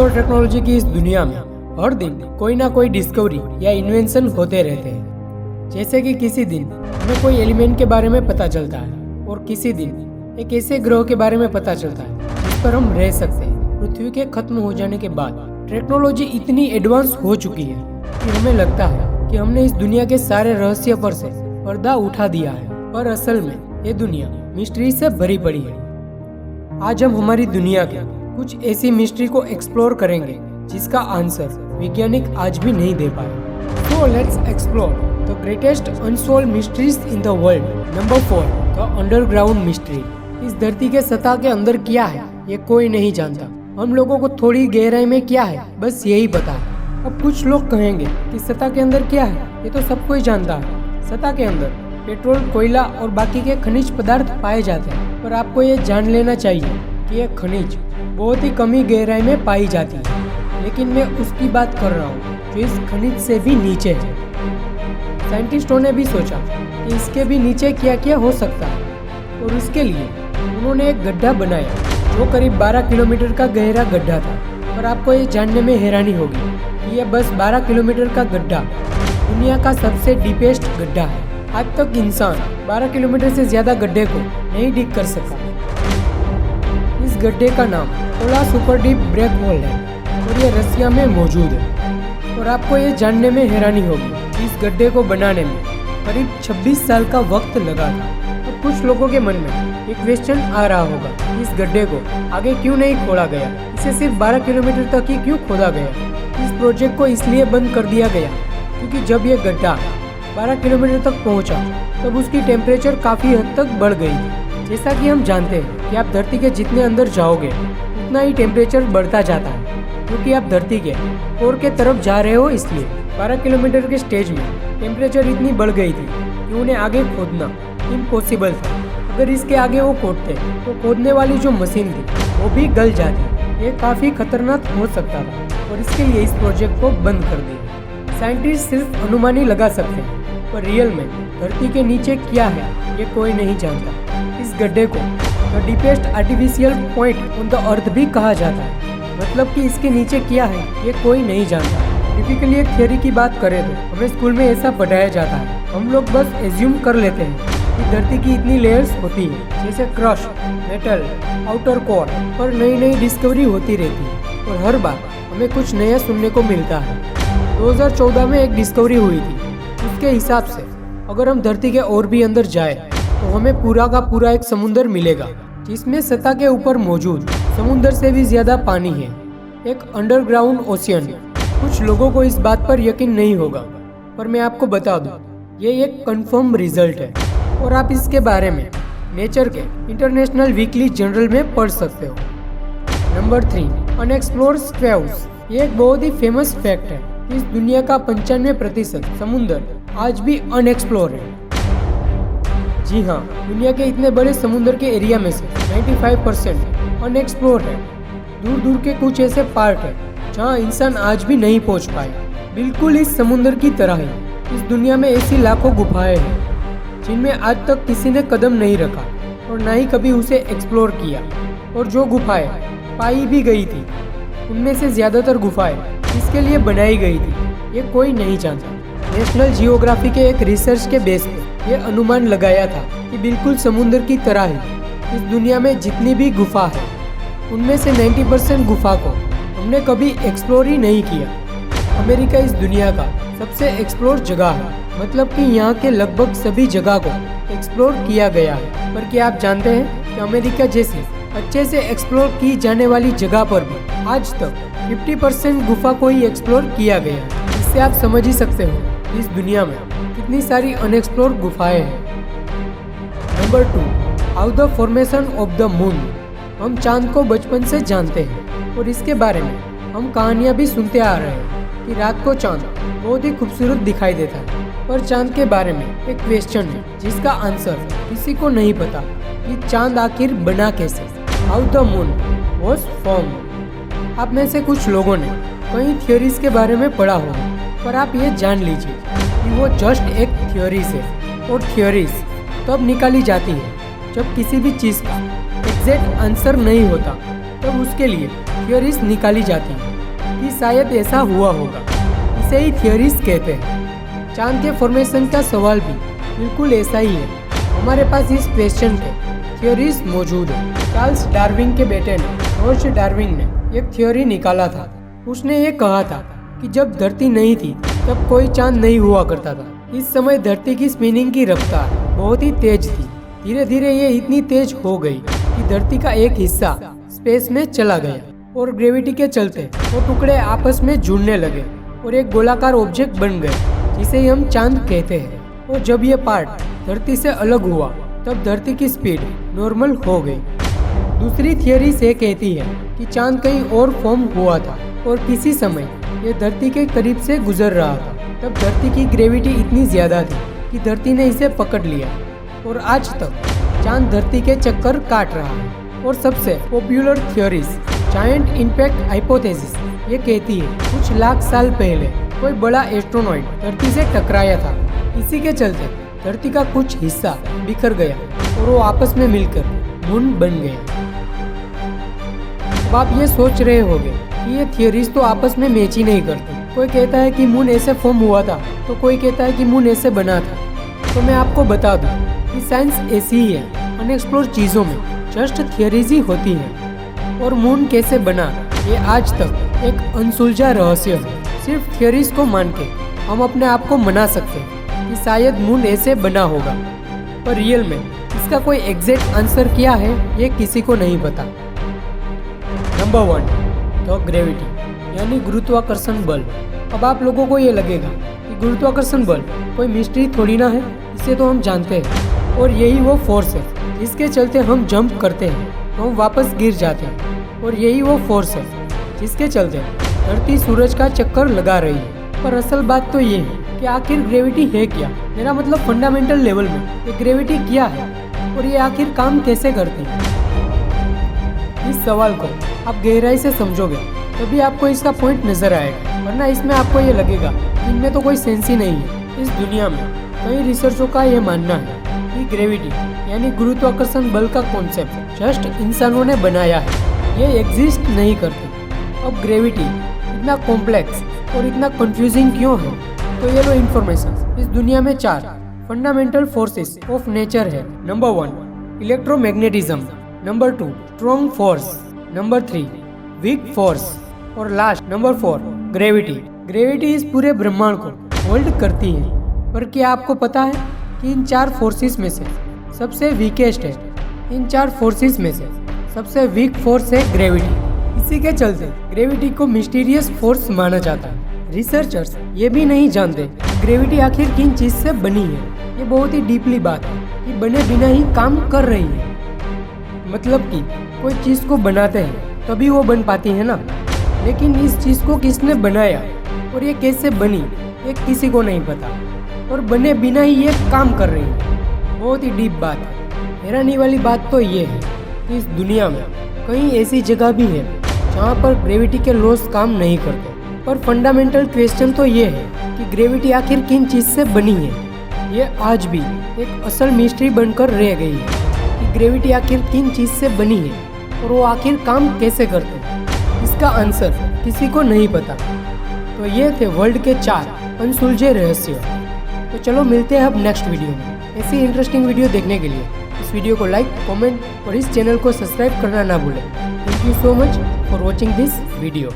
और टेक्नोलॉजी की इस दुनिया में हर दिन कोई ना कोई डिस्कवरी या इन्वेंशन होते रहते हैं। जैसे कि किसी दिन हमें कोई एलिमेंट के बारे में पता चलता है और किसी दिन एक ऐसे ग्रह के बारे में पता चलता है जिस पर हम रह सकते हैं। पृथ्वी के खत्म हो जाने के बाद टेक्नोलॉजी इतनी एडवांस हो चुकी है कि हमें लगता है कि हमने इस दुनिया के सारे रहस्य पर से पर्दा उठा दिया है, पर असल में ये दुनिया मिस्ट्री से भरी पड़ी है। आज हम हमारी दुनिया के कुछ ऐसी मिस्ट्री को एक्सप्लोर करेंगे जिसका आंसर वैज्ञानिक आज भी नहीं दे पाए। So let's explore the greatest unsolved mysteries in the world. Number 4, the underground mystery. इस धरती के सतह के अंदर क्या है ये कोई नहीं जानता। हम लोगों को थोड़ी गहराई में क्या है बस यही पता है। अब कुछ लोग कहेंगे कि सतह के अंदर क्या है ये तो सब कोई जानता है। सतह के अंदर पेट्रोल, कोयला और बाकी के खनिज पदार्थ पाए जाते हैं, पर आपको ये जान लेना चाहिए कि ये खनिज बहुत ही कम ही गहराई में पाई जाती है। लेकिन मैं उसकी बात कर रहा हूँ जो इस खनिज से भी नीचे है। साइंटिस्टों ने भी सोचा कि इसके भी नीचे क्या क्या हो सकता है और उसके लिए उन्होंने एक गड्ढा बनाया जो करीब 12 किलोमीटर का गहरा गड्ढा था। पर आपको ये जानने में हैरानी होगी कि यह बस 12 किलोमीटर का गड्ढा दुनिया का सबसे डीपेस्ट गड्ढा है। आज तक इंसान 12 किलोमीटर से ज्यादा गड्ढे को नहीं डिग कर सका। इस गड्ढे का नाम Kola super deep black hole है और ये रसिया में मौजूद है। और आपको ये जानने में हैरानी होगी कि इस गड्ढे को बनाने में करीब 26 साल का वक्त लगा था। तो कुछ लोगों के मन में एक क्वेश्चन आ रहा होगा कि इस गड्ढे को आगे क्यों नहीं खोदा गया, इसे सिर्फ 12 किलोमीटर तक ही क्यों खोदा गया। इस प्रोजेक्ट को इसलिए बंद कर दिया गया क्योंकि जब ये गड्ढा 12 किलोमीटर तक पहुंचा तब उसकी टेम्परेचर काफ़ी हद तक बढ़ गई थी। जैसा कि हम जानते हैं कि आप धरती के जितने अंदर जाओगे उतना ही टेम्परेचर बढ़ता जाता है क्योंकि आप धरती के कोर के तरफ जा रहे हो। इसलिए 12 किलोमीटर के स्टेज में टेम्परेचर इतनी बढ़ गई थी कि उन्हें आगे खोदना इम्पॉसिबल था। अगर इसके आगे वो खोदते तो खोदने वाली जो मशीन थी वो भी गल जाती। ये काफ़ी खतरनाक हो सकता था और इसके लिए इस प्रोजेक्ट को बंद कर दिया। साइंटिस्ट सिर्फ अनुमान ही लगा सकते हैं, पर रियल में धरती के नीचे क्या है ये कोई नहीं जानता। इस गड्ढे को the deepest artificial point on the earth भी कहा जाता है। मतलब कि इसके नीचे क्या है ये कोई नहीं जानता। टिपिकली एक थ्योरी की बात करें तो हमें स्कूल में ऐसा पढ़ाया जाता है। हम लोग बस एज्यूम कर लेते हैं कि धरती की इतनी लेयर्स होती है, जैसे क्रस्ट, मेटल, आउटर कोर, पर नई नई डिस्कवरी होती रहती है और हर बार हमें कुछ नया सुनने को मिलता है। 2014 में एक डिस्कवरी हुई थी। उसके हिसाब से अगर हम धरती के और भी अंदर जाए तो हमें पूरा का पूरा एक समुंदर मिलेगा जिसमें सतह के ऊपर मौजूद समुंदर से भी ज्यादा पानी है, एक अंडरग्राउंड ओशियन। कुछ लोगों को इस बात पर यकीन नहीं होगा, पर मैं आपको बता दूं ये एक कंफर्म रिजल्ट है और आप इसके बारे में नेचर के इंटरनेशनल वीकली जर्नल में पढ़ सकते हो। Number 3, unexplored caves. ये एक बहुत ही फेमस फैक्ट है। इस दुनिया का 95% समुंदर आज भी अनएक्सप्लोर है। जी हाँ, दुनिया के इतने बड़े समुद्र के एरिया में से 95% अनएक्सप्लोर है। दूर दूर के कुछ ऐसे पार्ट है जहाँ इंसान आज भी नहीं पहुँच पाए। बिल्कुल इस समुद्र की तरह ही इस दुनिया में ऐसी लाखों गुफाएं हैं जिनमें आज तक किसी ने कदम नहीं रखा और ना ही कभी उसे एक्सप्लोर किया। और जो गुफाएं पाई भी गई थी उनमें से ज्यादातर गुफाएं किसके लिए बनाई गई थी ये कोई नहीं जानता। नेशनल जियोग्राफी के एक रिसर्च के बेस पे ये अनुमान लगाया था कि बिल्कुल समुद्र की तरह ही इस दुनिया में जितनी भी गुफा है उनमें से 90% गुफा को हमने कभी एक्सप्लोर ही नहीं किया। अमेरिका इस दुनिया का सबसे एक्सप्लोर जगह है, मतलब कि यहाँ के लगभग सभी जगह को एक्सप्लोर किया गया है। पर क्या आप जानते हैं कि अमेरिका जैसी अच्छे से एक्सप्लोर की जाने वाली जगह पर भी आज तक 50% गुफा को ही एक्सप्लोर किया गया है। इससे आप समझ ही सकते हो इस दुनिया में कितनी सारी अनएक्सप्लोर गुफाएं हैं। Number 2, how the formation of the moon. हम चांद को बचपन से जानते हैं और इसके बारे में हम कहानियां भी सुनते आ रहे हैं कि रात को चांद बहुत ही खूबसूरत दिखाई देता है। पर चांद के बारे में एक क्वेश्चन है जिसका आंसर किसी को नहीं पता कि चांद आखिर बना कैसे। How the moon was formed. आप में से कुछ लोगों ने कई थ्योरीज के बारे में पढ़ा होगा, पर आप ये जान लीजिए कि वो जस्ट एक थ्योरीज है और थ्योरीज तब निकाली जाती है जब किसी भी चीज़ का एग्जैक्ट आंसर नहीं होता, तब उसके लिए थ्योरीज निकाली जाती है। कि शायद ऐसा हुआ होगा। इसे ही थियोरीज कहते हैं। चांद के फॉर्मेशन का सवाल भी बिल्कुल ऐसा ही है। हमारे पास इस क्वेश्चन के थियोरीज मौजूद है। चार्ल्स डार्विन के बेटे ने, जॉर्ज डार्विन ने एक थ्योरी निकाला था। उसने ये कहा था कि जब धरती नहीं थी तब कोई चांद नहीं हुआ करता था। इस समय धरती की स्पिनिंग की रफ्तार बहुत ही तेज थी। धीरे धीरे ये इतनी तेज हो गई कि धरती का एक हिस्सा स्पेस में चला गया और ग्रेविटी के चलते वो टुकड़े आपस में जुड़ने लगे और एक गोलाकार ऑब्जेक्ट बन गए जिसे हम चांद कहते हैं। और जब ये पार्ट धरती से अलग हुआ तब धरती की स्पीड नॉर्मल हो गई। दूसरी थियरी से कहती है कि चांद कहीं और फॉर्म हुआ था और किसी समय ये धरती के करीब से गुजर रहा था। तब धरती की ग्रेविटी इतनी ज्यादा थी कि धरती ने इसे पकड़ लिया और आज तक चांद धरती के चक्कर काट रहा है। और सबसे popular theories giant impact hypothesis ये कहती है कुछ लाख साल पहले कोई बड़ा एस्ट्रोनॉइड धरती से टकराया था। इसी के चलते धरती का कुछ हिस्सा बिखर गया और वो आपस में मिलकर मून बन गया। अब आप ये सोच रहे होंगे कि ये थियोरीज तो आपस में मैच ही नहीं करती। कोई कहता है कि मून ऐसे फॉर्म हुआ था तो कोई कहता है कि मून ऐसे बना था। तो मैं आपको बता दूं कि साइंस ऐसी ही है। अनएक्सप्लोर चीज़ों में जस्ट थियोरीज ही होती है। और मून कैसे बना ये आज तक एक अनसुलझा रहस्य है। सिर्फ थियोरीज को मान के हम अपने आप को मना सकते हैं कि शायद मून ऐसे बना होगा, पर रियल में इसका कोई एग्जैक्ट आंसर क्या है ये किसी को नहीं पता। नंबर 1, द ग्रेविटी यानी गुरुत्वाकर्षण बल। अब आप लोगों को ये लगेगा कि गुरुत्वाकर्षण बल कोई मिस्ट्री थोड़ी ना है, इसे तो हम जानते हैं। और यही वो फोर्स है जिसके चलते हम जंप करते हैं तो हम वापस गिर जाते हैं। और यही वो फोर्स है जिसके चलते धरती सूरज का चक्कर लगा रही है। पर असल बात तो ये है कि आखिर ग्रेविटी है क्या। मेरा मतलब फंडामेंटल लेवल में ये ग्रेविटी क्या है और ये आखिर काम कैसे करती है। इस सवाल को आप गहराई से समझोगे तभी आपको इसका पॉइंट नजर आएगा, वरना इसमें आपको ये लगेगा कि इनमें तो कोई सेंस ही नहीं है। इस दुनिया में कई रिसर्चों का ये मानना है कि ग्रेविटी यानी गुरुत्वाकर्षण बल का कॉन्सेप्ट जस्ट इंसानों ने बनाया है, ये एग्जिस्ट नहीं करती। अब ग्रेविटी इतना कॉम्प्लेक्स और इतना कंफ्यूजिंग क्यों है, तो ये लो इन्फॉर्मेशन। इस दुनिया में 4 फंडामेंटल फोर्सेस ऑफ नेचर है। Number 1 electromagnetism, number 2 strong force, number 3 weak force और लास्ट नंबर 4 ग्रेविटी। ग्रेविटी इस पूरे ब्रह्मांड को होल्ड करती है। पर क्या आपको पता है कि इन 4 फोर्सेस में से सबसे वीकेस्ट है, इन 4 फोर्सेस में से सबसे वीक फोर्स है ग्रेविटी। इसी के चलते ग्रेविटी को मिस्टीरियस फोर्स माना जाता है। रिसर्चर्स ये भी नहीं जानते ग्रेविटी आखिर किन चीज से बनी है। ये बहुत ही डीपली बात है कि बने बिना ही काम कर रही है। मतलब कि कोई चीज को बनाते हैं तभी वो बन पाती है ना, लेकिन इस चीज को किसने बनाया और ये कैसे बनी ये किसी को नहीं पता, और बने बिना ही ये काम कर रही है। बहुत ही डीप बात है। हैरानी वाली बात तो ये है कि इस दुनिया में कई ऐसी जगह भी है जहाँ पर ग्रेविटी के लॉस काम नहीं करते। पर फंडामेंटल क्वेश्चन तो ये है कि ग्रेविटी आखिर किन चीज से बनी है। ये आज भी एक असल मिस्ट्री बनकर रह गई है कि ग्रेविटी आखिर किन चीज से बनी है और वो आखिर काम कैसे करते हैं। इसका आंसर किसी को नहीं पता। तो ये थे वर्ल्ड के 4 अनसुलझे रहस्य। तो चलो मिलते हैं अब नेक्स्ट वीडियो में। ऐसी इंटरेस्टिंग वीडियो देखने के लिए इस वीडियो को लाइक, कमेंट और इस चैनल को सब्सक्राइब करना ना भूलें। Thank you so much for watching this video.